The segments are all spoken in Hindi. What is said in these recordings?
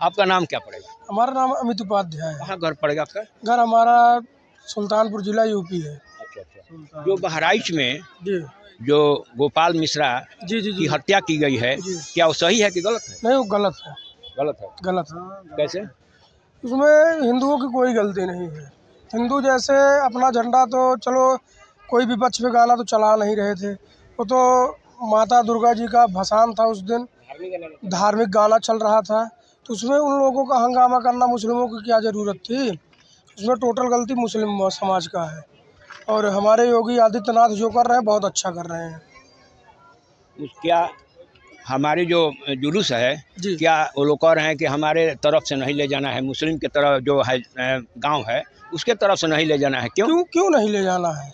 आपका नाम क्या पड़ेगा? हमारा नाम अमित उपाध्याय है। कहाँ घर पड़ेगा आपका? घर हमारा सुल्तानपुर जिला यूपी है। अच्छा अच्छा। जो बहराइच में जी जो गोपाल मिश्रा जी जी की जी हत्या की गई है, जी। क्या वो सही है कि गलत है? नहीं, वो गलत है। गलत है। गलत है। कैसे? उसमें हिंदुओं की कोई गलती नहीं है। हिंदू जैसे अपना झंडा तो चलो कोई विपक्ष पे गाना तो चला नहीं रहे थे, वो तो माता दुर्गा जी का भसान था उस दिन, धार्मिक गाना चल रहा था, तो उसमें उन लोगों का हंगामा करना मुस्लिमों की क्या ज़रूरत थी? उसमें टोटल गलती मुस्लिम समाज का है। और हमारे योगी आदित्यनाथ जो कर रहे हैं बहुत अच्छा कर रहे हैं। क्या हमारी जो जुलूस है, जी क्या वो लोग कह रहे हैं कि हमारे तरफ से नहीं ले जाना है, मुस्लिम की तरफ जो है गांव है उसके तरफ से नहीं ले जाना है? क्यों? क्यों क्यों नहीं ले जाना है?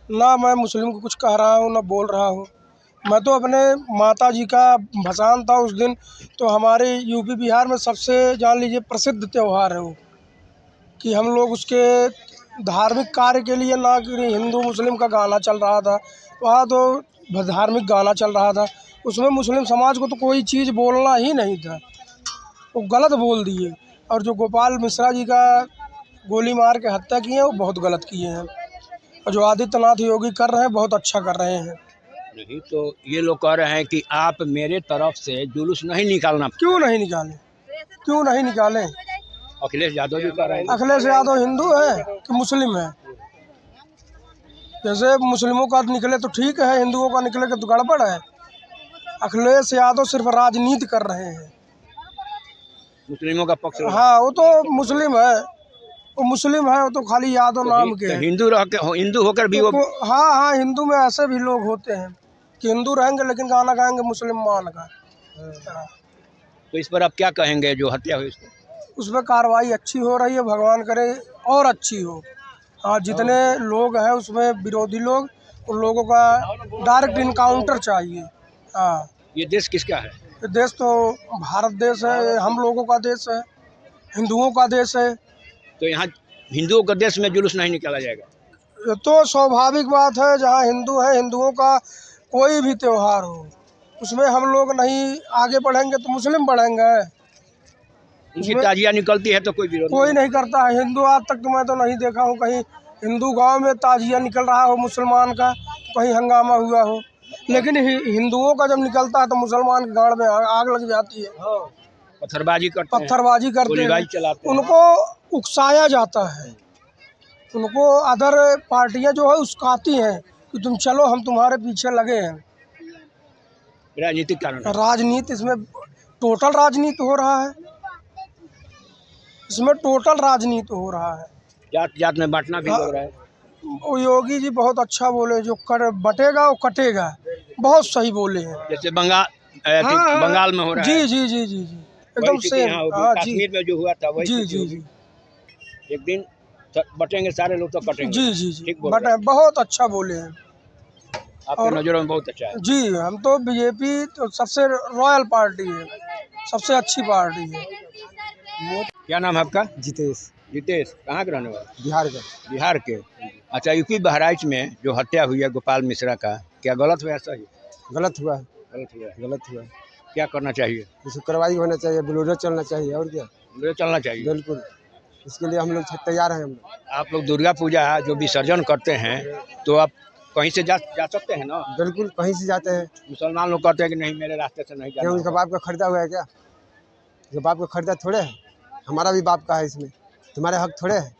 ना मैं मुस्लिम को कुछ कह रहा हूँ ना बोल रहा हूँ। मैं तो अपने माता जी का भसान था उस दिन, तो हमारे यूपी बिहार में सबसे जान लीजिए प्रसिद्ध त्यौहार है वो, कि हम लोग उसके धार्मिक कार्य के लिए, ना कि हिंदू मुस्लिम का गाना चल रहा था वहाँ, तो धार्मिक गाना चल रहा था, उसमें मुस्लिम समाज को तो कोई चीज़ बोलना ही नहीं था, वो गलत बोल दिए। और जो गोपाल मिश्रा जी का गोली मार के हत्या की है वो बहुत गलत किए हैं, और जो आदित्यनाथ योगी कर रहे हैं बहुत अच्छा कर रहे हैं। नहीं तो ये लोग कह रहे हैं कि आप मेरे तरफ से जुलूस नहीं निकालना। क्यों नहीं निकालें? क्यों नहीं निकालें? अखिलेश यादव जी कह रहे हैं। अखिलेश यादव हिंदू है कि मुस्लिम है? जैसे मुस्लिमों का निकले तो ठीक है, हिंदुओं का निकले तो गड़बड़ है। अखिलेश यादव सिर्फ राजनीति कर रहे हैं। मुस्लिमों का पक्ष। हाँ, वो तो मुस्लिम है, वो मुस्लिम है, वो तो खाली यादव नाम के हैं। हिंदू रह के, हिंदू होकर भी वो। हाँ हाँ, हिंदू में ऐसे भी लोग होते हैं कि हिंदू रहेंगे लेकिन गाना गाएंगे मुस्लिम मान का। तो इस पर आप क्या कहेंगे जो हत्या हुई उसको? उस पर कार्रवाई अच्छी हो रही है, भगवान करे और अच्छी हो। हाँ, जितने लोग हैं उसमें विरोधी लोग, उन लोगों का डायरेक्ट इनकाउंटर चाहिए। हाँ, ये देश किसका है? ये देश तो भारत देश है, ये हम लोगों का देश है, हिंदुओं का देश है। तो यहाँ हिंदुओं का देश में जुलूस नहीं निकाला जाएगा? ये तो स्वाभाविक बात है, जहाँ हिंदू है, हिंदुओं का कोई भी त्योहार हो उसमें हम लोग नहीं आगे बढ़ेंगे तो मुस्लिम बढ़ेंगे। उनकी ताजिया निकलती है तो कोई विरोध कोई नहीं करता है। हिंदू आज तक तो मैं तो नहीं देखा हूँ कहीं हिंदू गांव में ताजिया निकल रहा हो मुसलमान का, कहीं हंगामा हुआ हो, लेकिन हिंदुओं का जब निकलता है तो मुसलमान के गाड़ में आग लग जाती है। पत्थरबाजी करते हैं, पत्थरबाजी करते गोलीबारी हैं, चलाते हैं। उनको उकसाया जाता है, उनको अदर पार्टियां जो है उस्काती हैं कि तुम चलो हम तुम्हारे पीछे लगे हैं। राजनीतिक कारण। राजनीति इसमें टोटल राजनीति हो रहा है, इसमें टोटल राजनीति हो रहा है। जात जात में बांटना भी लग रहा है। वो योगी जी बहुत अच्छा बोले, जो बटेगा वो कटेगा, बहुत सही बोले हैं। जैसे बंगाल हाँ, बंगाल में हो रहा जी है। जी जी जी जी एकदम सेम। हाँ जी कश्मीर में जो हुआ था वही जी जी जी एक दिन बटेंगे सारे लोग तो कटेंगे। जी जी जी ठीक बोल बट रहे हैं। बहुत अच्छा बोले हैं। आपकी नजरों में बहुत अच्छा है। जी, हम तो बीजेपी तो सबसे रॉयल पार्टी है, सबसे अच्छी पार्टी है। क्या नाम है आपका? जितेश। जितेश, कहाँ के रहने वाले? बिहार का। बिहार के। अच्छा, यूपी बहराइच में जो हत्या हुई है गोपाल मिश्रा का, क्या गलत हुआ? सही गलत हुआ है। गलत हुआ है। गलत हुआ है। क्या करना चाहिए? इसको कार्रवाई होना चाहिए, बुलडोजर चलना चाहिए, और क्या। ले चलना चाहिए। बिल्कुल, इसके लिए हम लोग तैयार हैं। हम लोग आप लोग दुर्गा पूजा जो विसर्जन करते हैं तो आप कहीं से जा सकते हैं ना? बिल्कुल कहीं से जाते हैं। मुसलमान लोग कहते हैं कि नहीं मेरे रास्ते से नहीं क्या जाना उनका होगा। बाप का खरीदा हुआ है क्या? जो बाप का खरीदा थोड़े है, हमारा भी बाप का है, इसमें तुम्हारे हक थोड़े है,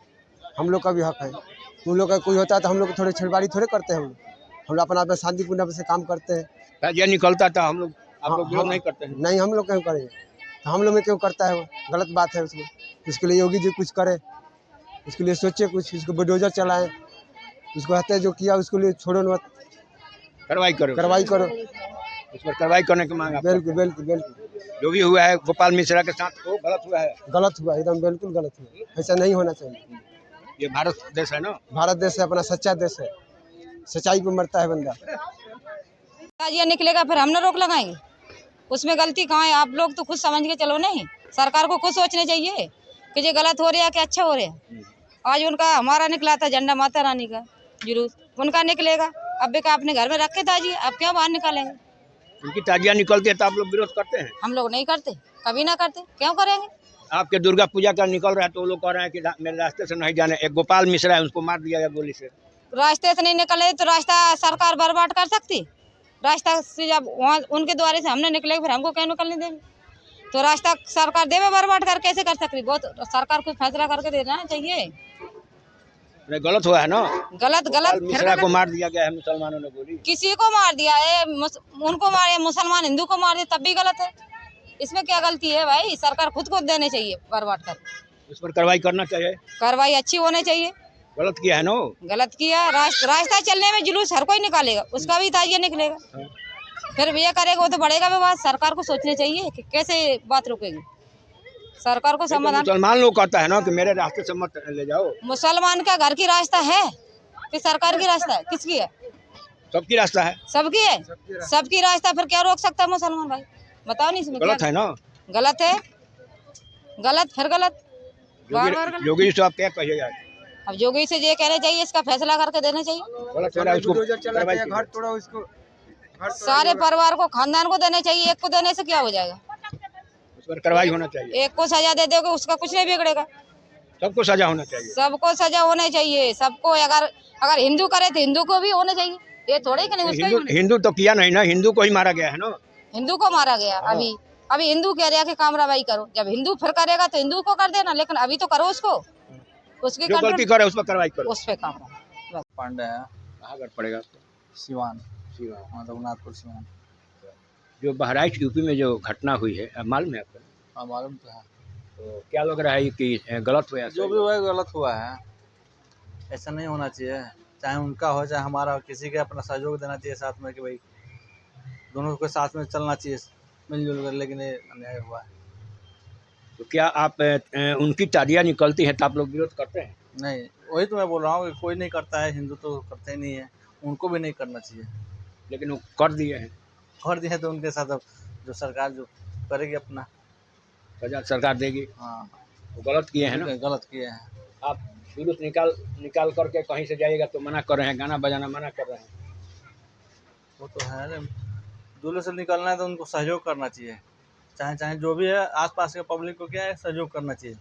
हम लोग का भी हक है। उन लोग का कोई होता है तो हम लोग थोड़े छेड़बाड़ी थोड़े करते हैं। हम लोग अपना शांतिपूर्ण से काम करते हैं। ताजिया निकलता था, हम लोग आप लोग विरोध नहीं करते हैं? नहीं, हम लोग क्यों करेंगे? तो हम लोग में क्यों करता है? वो गलत बात है उसमें। उसके लिए योगी जी कुछ करे, उसके लिए सोचे कुछ, उसको बुलडोजर चलाएं, उसको हत्या जो किया उसके लिए छोड़ो मत, कार्रवाई करो। कार्रवाई करो। उस पर कार्रवाई करने की मांग। बिल्कुल बिल्कुल बिल्कुल। जो भी हुआ है गोपाल मिश्रा के साथ वो गलत हुआ है। गलत हुआ, एकदम बिल्कुल गलत हुआ, ऐसा नहीं होना चाहिए। ये भारत देश है ना? भारत देश है, अपना सच्चा देश है, सच्चाई पे मरता है बंदा। ताजिया निकलेगा फिर हम ना रोक लगाएंगे? उसमें गलती कहाँ है? आप लोग तो खुद समझ के चलो। नहीं, सरकार को खुद सोचना चाहिए कि ये गलत हो रहा है कि अच्छा हो रहा है। आज उनका हमारा निकला था झंडा माता रानी का जुलूस, उनका निकलेगा। अब भी अपने घर में रखे ताजिया, अब क्या बाहर निकालेंगे? उनकी ताजिया निकलती है तो आप लोग विरोध करते हैं? हम लोग नहीं करते, कभी ना करते, क्यों करेंगे? आपके दुर्गा पूजा का निकल रहा है तो वो लोग कह रहे हैं कि मेरे रास्ते से नहीं जाने। एक गोपाल मिश्रा है, उसको मार दिया गया गोली से। रास्ते से नहीं निकले तो रास्ता सरकार बर्बाद कर सकती? रास्ता से जब वहाँ उनके द्वारे से हमने निकले फिर हमको क्यों निकलने देंगे? तो रास्ता सरकार देवे बर्बाद कर, कैसे कर सकती? बहुत सरकार को फैसला करके देना चाहिए। नहीं, गलत हुआ है ना। गलत गलत मिश्रा को मार दिया गया है मुसलमानों ने गोली। किसी को मार दिया है, उनको मारे, मुसलमान हिंदू को मार दिया, तब भी गलत है। इसमें क्या गलती है भाई? सरकार खुद को देने चाहिए बर्बाद कर। उस पर कार्रवाई करना चाहिए, कार्रवाई अच्छी होनी चाहिए। गलत किया है ना। गलत किया। रास्ता चलने में जुलूस हर कोई निकालेगा, उसका भी ताजिया निकलेगा। फिर ये करेगा वो तो बढ़ेगा विवाद। सरकार को सोचना चाहिए कि कैसे बात रुकेगी। सरकार को समाधान। मुसलमान लोग कहता है ना कि मेरे रास्ते से मत ले जाओ। मुसलमान का घर की रास्ता है कि सरकार की रास्ता है? किसकी है? सबकी रास्ता है। सबकी है, सबकी रास्ता। फिर क्या रोक सकता है मुसलमान भाई? बताओ नहीं। इसमें गलत है ना। गलत है, गलत फिर गलत, बार बार गलत। योगी जी से आप क्या कहिएगा? अब योगी से ये कहना चाहिए, इसका फैसला करके देना चाहिए। गलत हो रहा है उसको घर तोड़ा उसको, सारे परिवार को, खानदान को देना चाहिए। एक को देने से क्या हो जाएगा? उस पर कार्रवाई होना चाहिए। एक को सजा दे दोगे उसका कुछ नहीं बिगड़ेगा। सबको सजा होना चाहिए। सबको सजा होना चाहिए, सबको। अगर हिंदू करे तो हिंदू को भी होना चाहिए। ये थोड़े कि नहीं उसको ही हिंदू तो किया नहीं ना, हिंदू को ही मारा गया है ना। हिंदू को मारा गया। अभी हिंदू कह रहा है कि कामराबाई करो। जब हिंदू फिर करेगा तो हिंदू को कर देना, लेकिन अभी तो करो उसको। उसकी जो गलती करे उस पर कार्रवाई करो। उस पे काम। पांडे है। कहाँ घर पड़ेगा आपको? सिवान, सिवान। रघुनाथपुर सिवान। जो बहराइच यूपी में जो घटना हुई है, मालूम है आपको? हाँ मालूम तो है। तो क्या लग रहा है कि गलत हुआ? जो भी हुआ है गलत हुआ है, ऐसा नहीं होना चाहिए। चाहे उनका हो चाहे हमारा, किसी के अपना सहयोग देना चाहिए साथ में कि भाई दोनों को साथ में चलना चाहिए मिलजुल कर। लेकिन ये अन्याय हुआ है। तो क्या आप उनकी ताजिया निकलती है तो आप लोग विरोध करते हैं? नहीं, वही तो मैं बोल रहा हूँ कि कोई नहीं करता है, हिंदू तो करते ही नहीं है, उनको भी नहीं करना चाहिए। लेकिन वो कर दिए हैं। कर दिए तो उनके साथ अब जो सरकार जो करेगी अपना सजा सरकार देगी। हाँ, वो गलत किए हैं ना। गलत किए हैं। आप जुलूस निकाल करके कहीं से जाइएगा तो मना कर रहे हैं, गाना बजाना मना कर रहे हैं। वो तो है, जुलूस से निकलना है तो उनको सहयोग करना चाहिए। चाहे जो भी है, आसपास के पब्लिक को क्या है, सहयोग करना चाहिए।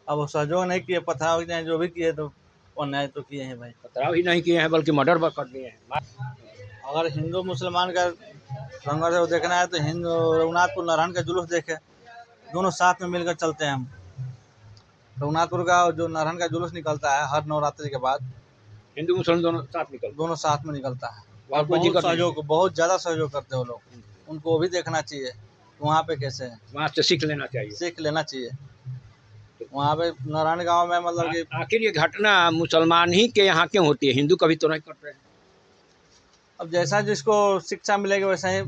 अब वो सहयोग नहीं किए, पथराव चाहे जो भी किए तो अन्याय तो किए हैं भाई। पथराव ही नहीं किए हैं बल्कि मर्डर कर दिए हैं। अगर हिंदू मुसलमान का संघर्ष देखना है तो हिंदू रघुनाथपुर नारायण का जुलूस देखे, दोनों साथ में मिलकर चलते हैं हम। रघुनाथपुर का जो नारायण का जुलूस निकलता है हर नवरात्रि के बाद, हिंदू मुसलमान दोनों साथ में निकलता है। और बहुत ज़्यादा सहयोग करते हैं वो लोग। उनको भी देखना चाहिए वहाँ पे कैसे है, वहाँ से सीख लेना चाहिए। वहाँ पे नारायण गांव में मतलब कि आखिर ये घटना मुसलमान ही के यहाँ क्यों होती है? हिंदू कभी तो नहीं करते हैं। अब जैसा जिसको शिक्षा मिलेगी वैसा ही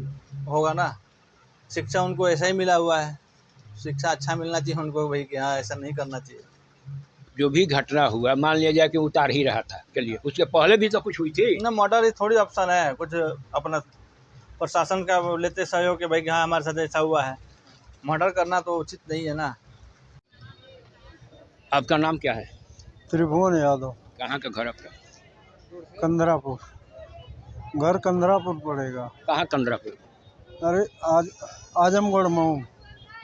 होगा ना। शिक्षा उनको ऐसा ही मिला हुआ है, शिक्षा अच्छा मिलना चाहिए उनको भाई कि हाँ ऐसा नहीं करना चाहिए। जो भी घटना हुआ, मान लिया जाए कि उतार ही रहा था, चलिए उसके पहले भी तो कुछ हुई थी ना। मर्डर ही थोड़ी ऑप्शन है, कुछ अपना प्रशासन का लेते सहयोग कि भाई हाँ हमारे साथ ऐसा हुआ है। मर्डर करना तो उचित नहीं है ना। आपका नाम क्या है? त्रिभुवन यादव। कहाँ का घर आपका? कंदरापुर। घर कंदरापुर पड़ेगा। कहाँ कंदरापुर? अरे आजमगढ़ मऊ,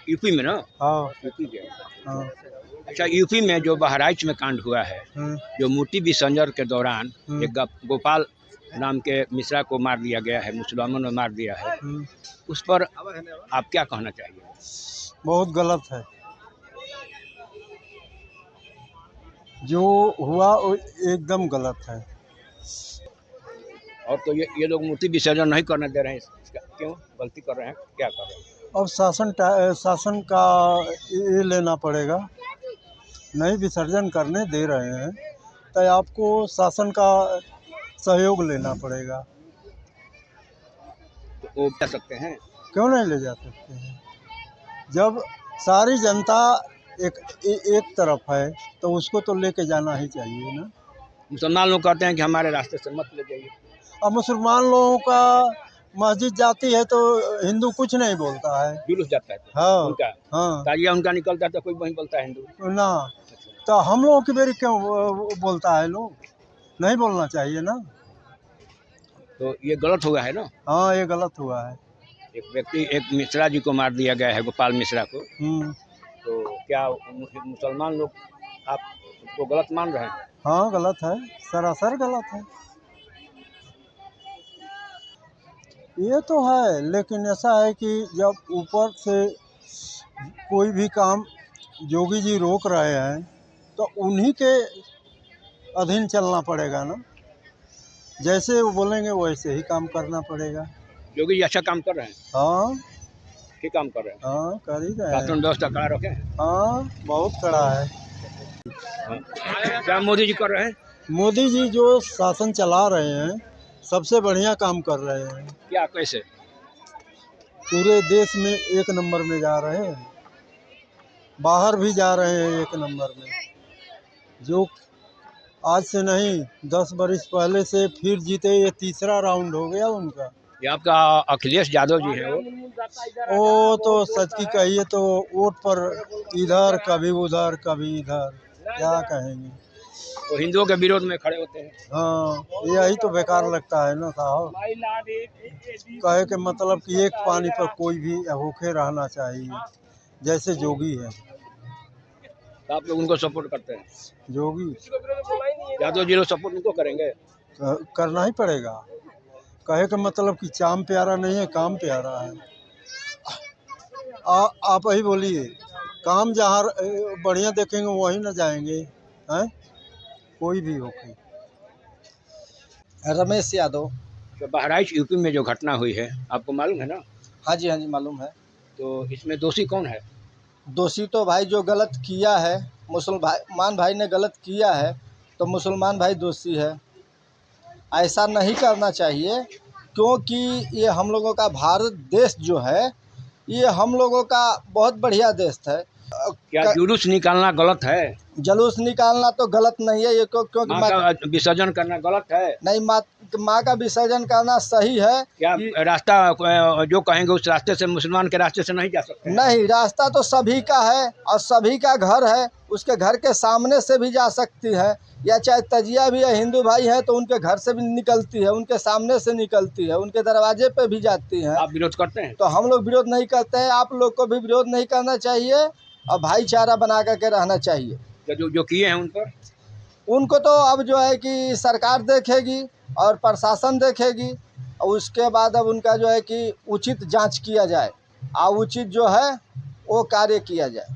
यूपी में ना। हाँ यूपी के। हाँ। अच्छा, यूपी में जो बहराइच में कांड हुआ है, जो मूर्ति विसर्जन के दौरान एक गोपाल नाम के मिश्रा को मार दिया गया है, मुसलमानों ने मार दिया है, उस पर आप क्या कहना चाहिए? बहुत गलत है जो हुआ, वो एकदम गलत है। और तो ये लोग मूर्ति विसर्जन नहीं करने दे रहे हैं, इसका क्यों गलती कर रहे हैं? क्या कर रहे हैं? अब शासन का ये लेना पड़ेगा। नहीं विसर्जन करने दे रहे हैं तो आपको शासन का सहयोग लेना पड़ेगा। तो वो जा सकते हैं? क्यों नहीं ले जा सकते हैं? जब सारी जनता एक तरफ है तो उसको तो लेके जाना ही चाहिए ना। मुसलमान लोग कहते हैं कि हमारे रास्ते से मत ले जाइए। अब मुसलमान लोगों का मस्जिद जाती है तो हिंदू कुछ नहीं बोलता है। जुलूस जाता है हाँ उनका, हाँ, ताजिया उनका निकलता है तो कोई नहीं बोलता है हिंदू ना। तो हम लोगों की बेरी क्यों बोलता है? लोग नहीं बोलना चाहिए ना। तो ये गलत हुआ है ना। हाँ ये गलत हुआ है। एक व्यक्ति, एक मिश्रा जी को मार दिया गया है, गोपाल मिश्रा को। तो क्या मुसलमान लोग आप उसको गलत मान रहे हैं? हाँ गलत है, सरासर गलत है। ये तो है, लेकिन ऐसा है कि जब ऊपर से कोई भी काम योगी जी रोक रहे हैं तो उन्हीं के अधीन चलना पड़ेगा ना। जैसे वो बोलेंगे वैसे ही काम करना पड़ेगा। योगी जी अच्छा काम कर रहे हैं? हाँ ठीक काम कर रहे हैं। हाँ कर ही रहे हैं। शासन व्यवस्था कड़ा रखे हैं? हाँ बहुत कड़ा है। क्या मोदी जी कर रहे हैं? मोदी जी जो शासन चला रहे हैं सबसे बढ़िया काम कर रहे हैं। क्या, कैसे? पूरे देश में एक नंबर में जा रहे हैं, बाहर भी जा रहे हैं एक नंबर में। जो आज से नहीं 10 बरस पहले से फिर जीते, ये तीसरा राउंड हो गया उनका। ये आपका अखिलेश यादव जी है वो तो सच की कहिए तो वोट पर इधर कभी उधर कभी इधर, क्या कहेंगे। वो हिंदुओं के विरोध में खड़े होते हैं। हाँ यही तो बेकार लगता है ना साहब। कहे के मतलब कि एक पानी पर कोई भी भूखे रहना चाहिए, जैसे जोगी है। तो आप लोग उनको सपोर्ट करते हैं? जोगी यादव जी लोग सपोर्ट उनको करेंगे? करना ही पड़ेगा। कहे का मतलब कि चाम प्यारा नहीं है, काम प्यारा है। आप ही बोलिए, काम जहाँ बढ़िया देखेंगे वहीं ना जाएंगे हैं, कोई भी हो। रमेश यादव। तो बहराइच यूपी में जो घटना हुई है आपको मालूम है ना? हाँ जी मालूम है। तो इसमें दोषी कौन है? दोषी तो भाई जो गलत किया है, मुसलमान भाई ने गलत किया है तो मुसलमान भाई दोषी है। ऐसा नहीं करना चाहिए, क्योंकि ये हम लोगों का भारत देश जो है ये हम लोगों का बहुत बढ़िया देश है। क्या जुलूस निकालना गलत है? जुलूस निकालना तो गलत नहीं है, ये क्योंकि माँ का विसर्जन करना गलत है? नहीं, माँ का विसर्जन करना सही है। क्या रास्ता जो कहेंगे उस रास्ते से, मुसलमान के रास्ते से नहीं जा सकते? नहीं, रास्ता तो सभी का है और सभी का घर है, उसके घर के सामने से भी जा सकती है, या चाहे तजिया भी है, हिंदू भाई है तो उनके घर से भी निकलती है, उनके सामने से निकलती है, उनके दरवाजे पे भी जाती है। आप विरोध करते हैं? तो हम लोग विरोध नहीं करते हैं, आप लोग को भी विरोध नहीं करना चाहिए और भाईचारा बना करके रहना चाहिए। तो जो किए हैं उन पर, उनको तो अब जो है कि सरकार देखेगी और प्रशासन देखेगी, और उसके बाद अब उनका जो है कि उचित जांच किया जाए और उचित जो है वो कार्य किया जाए।